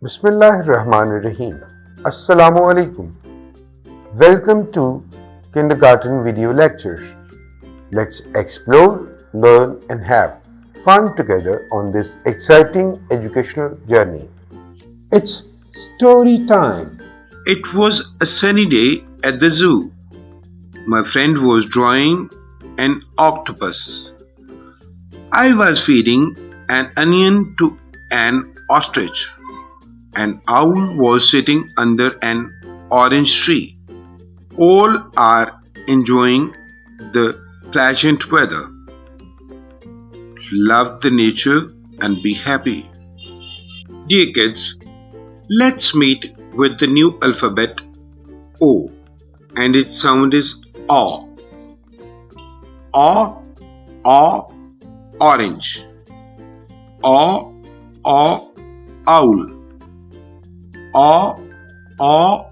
Bismillahirrahmanirrahim. Assalamu alaikum. Welcome to Kindergarten Video Lectures. Let's explore, learn, and have fun together on this exciting educational journey. It's story time. It was a sunny day at the zoo. My friend was drawing an octopus. I was feeding an onion to an ostrich. An owl was sitting under an orange tree. All are enjoying the pleasant weather. Love the nature and be happy. Dear kids, let's meet with the new alphabet O, and its sound is O. O, O, orange. O, O, owl. O, O,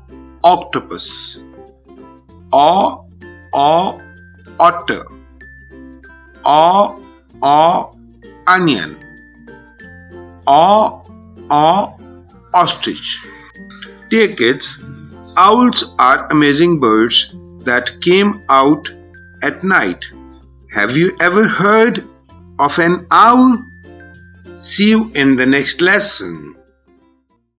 octopus. O, O, otter. O, O, onion. O, O, ostrich. Dear kids, owls are amazing birds that came out at night. Have you ever heard of an owl? See you in the next lesson.